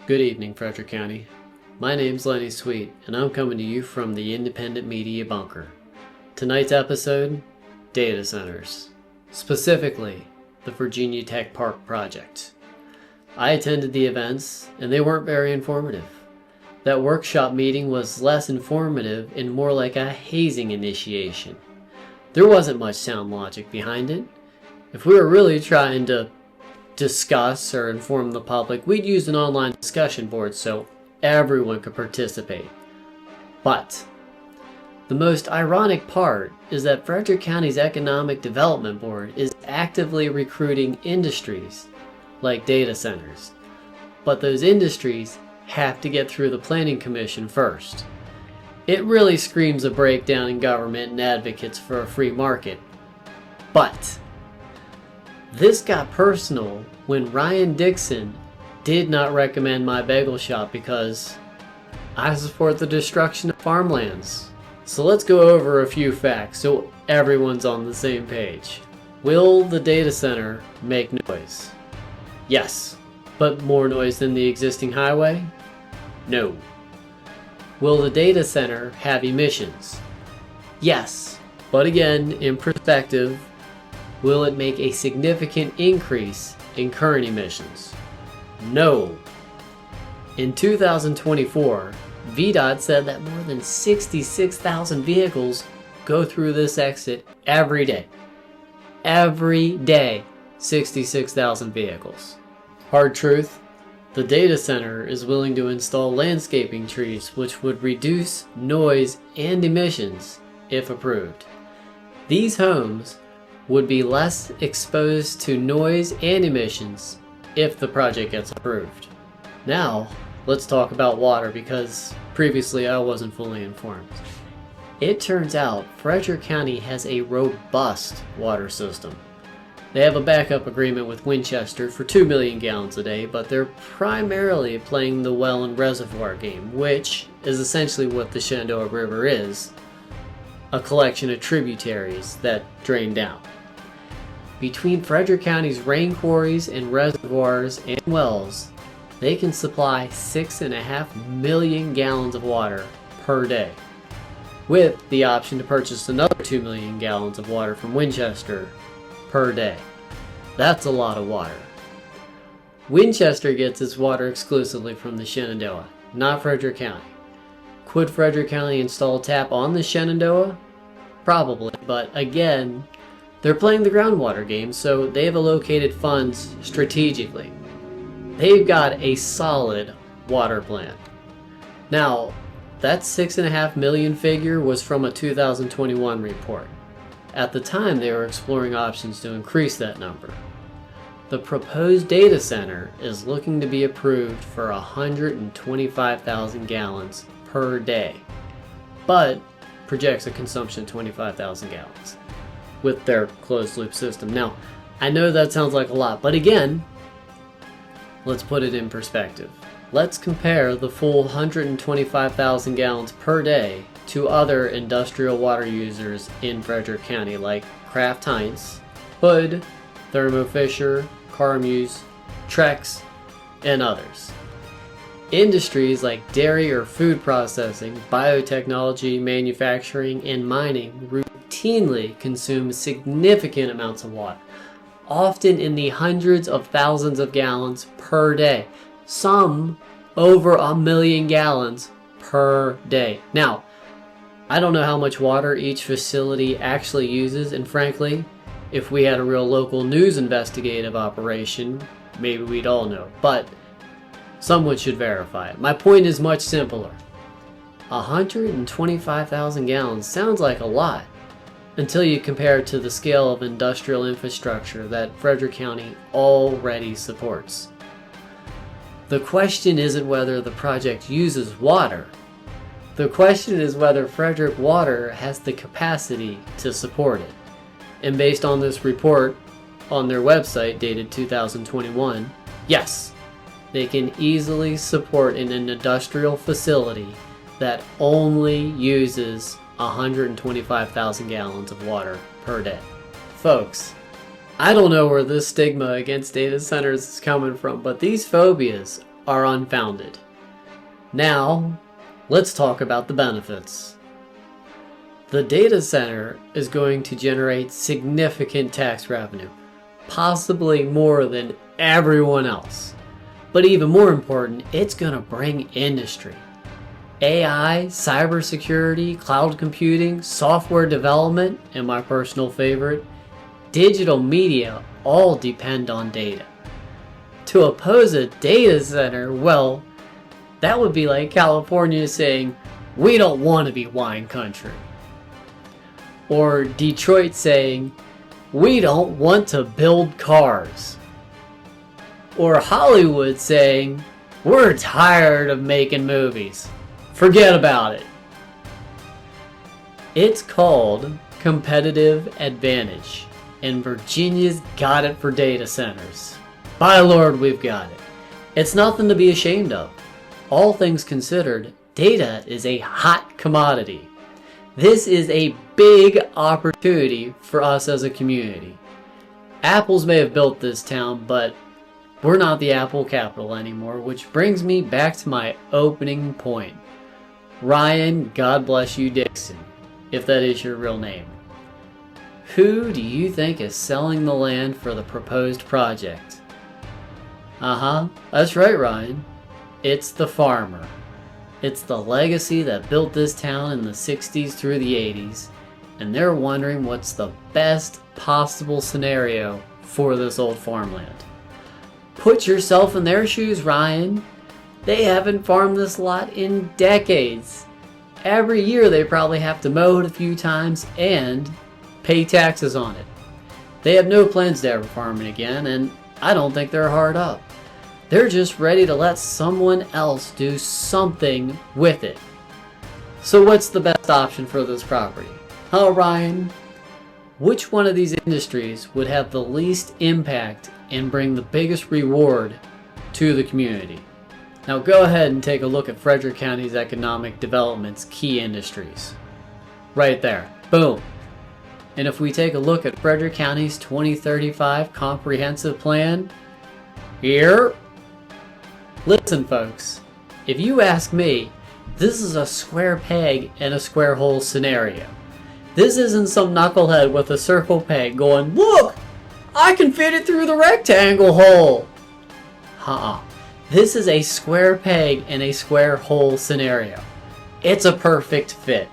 Good evening, Frederick County. My name's Lenny Sweet, and I'm coming to you from the Independent Media Bunker. Tonight's episode, data centers. Specifically, the Virginia Tech Park project. I attended the events, and they weren't very informative. That workshop meeting was less informative and more like a hazing initiation. There wasn't much sound logic behind it. If we were really trying to discuss or inform the public, we'd use an online discussion board so everyone could participate. But the most ironic part is that Frederick County's Economic Development Board is actively recruiting industries like data centers. But those industries have to get through the Planning Commission first. It really screams a breakdown in government and advocates for a free market. But this got personal when Ryan Dixon did not recommend my bagel shop because I support the destruction of farmlands. So let's go over a few facts so everyone's on the same page. Will the data center make noise? Yes, but more noise than the existing highway? No. Will the data center have emissions? Yes, but again, in perspective, will it make a significant increase in current emissions? No. In 2024, VDOT said that more than 66,000 vehicles go through this exit every day. Every day, 66,000 vehicles. Hard truth, the data center is willing to install landscaping trees which would reduce noise and emissions if approved. These homes would be less exposed to noise and emissions if the project gets approved. Now, let's talk about water because previously I wasn't fully informed. It turns out Frederick County has a robust water system. They have a backup agreement with Winchester for 2 million gallons a day, but they're primarily playing the well and reservoir game, which is essentially what the Shenandoah River is, a collection of tributaries that drain down. Between Frederick County's rain quarries and reservoirs and wells, they can supply 6.5 million gallons of water per day, with the option to purchase another 2 million gallons of water from Winchester per day. That's a lot of water. Winchester gets its water exclusively from the Shenandoah, not Frederick County. Could Frederick County install a tap on the Shenandoah? Probably, but again, they're playing the groundwater game, so they've allocated funds strategically. They've got a solid water plan. Now, that 6.5 million figure was from a 2021 report. At the time, they were exploring options to increase that number. The proposed data center is looking to be approved for 125,000 gallons per day, but projects a consumption of 25,000 gallons. With their closed loop system. Now, I know that sounds like a lot, but again, let's put it in perspective. Let's compare the full 125,000 gallons per day to other industrial water users in Frederick County like Kraft Heinz, Hood, Thermo Fisher, Carmuse, Trex, and others. Industries like dairy or food processing, biotechnology, manufacturing, and mining routinely consume significant amounts of water, often in the hundreds of thousands of gallons per day, some over 1 million gallons per day. Now, I don't know how much water each facility actually uses, and frankly, if we had a real local news investigative operation, maybe we'd all know, but someone should verify it. My point is much simpler. 125,000 gallons sounds like a lot until you compare it to the scale of industrial infrastructure that Frederick County already supports. The question isn't whether the project uses water. The question is whether Frederick Water has the capacity to support it. And based on this report on their website dated 2021, yes, they can easily support an industrial facility that only uses 125,000 gallons of water per day. Folks, I don't know where this stigma against data centers is coming from, but these phobias are unfounded. Now, let's talk about the benefits. The data center is going to generate significant tax revenue, possibly more than everyone else. But even more important, it's going to bring industry. AI, cybersecurity, cloud computing, software development, and my personal favorite, digital media all depend on data. To oppose a data center, well, that would be like California saying, we don't want to be wine country. Or Detroit saying, we don't want to build cars. Or Hollywood saying, we're tired of making movies. Forget about it. It's called competitive advantage, and Virginia's got it for data centers. By Lord, we've got it. It's nothing to be ashamed of. All things considered, data is a hot commodity. This is a big opportunity for us as a community. Apples may have built this town, but we're not the Apple capital anymore, which brings me back to my opening point. Ryan, God bless you, Dixon, if that is your real name. Who do you think is selling the land for the proposed project? That's right, Ryan. It's the farmer. It's the legacy that built this town in the 60s through the 80s, and they're wondering what's the best possible scenario for this old farmland. Put yourself in their shoes, Ryan. They haven't farmed this lot in decades. Every year they probably have to mow it a few times and pay taxes on it. They have no plans to ever farm it again, and I don't think they're hard up. They're just ready to let someone else do something with it. So what's the best option for this property? Ryan, which one of these industries would have the least impact and bring the biggest reward to the community? Now go ahead and take a look at Frederick County's economic development's key industries. Right there. Boom. And if we take a look at Frederick County's 2035 comprehensive plan, here. Listen, folks, if you ask me, this is a square peg in a square hole scenario. This isn't some knucklehead with a circle peg going, look, I can fit it through the rectangle hole. This is a square peg in a square hole scenario. It's a perfect fit.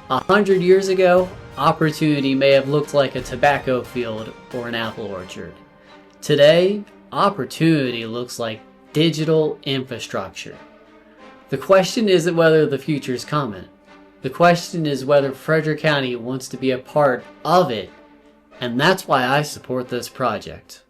100 years ago, opportunity may have looked like a tobacco field or an apple orchard. Today, opportunity looks like digital infrastructure. The question isn't whether the future's coming. The question is whether Frederick County wants to be a part of it, and that's why I support this project.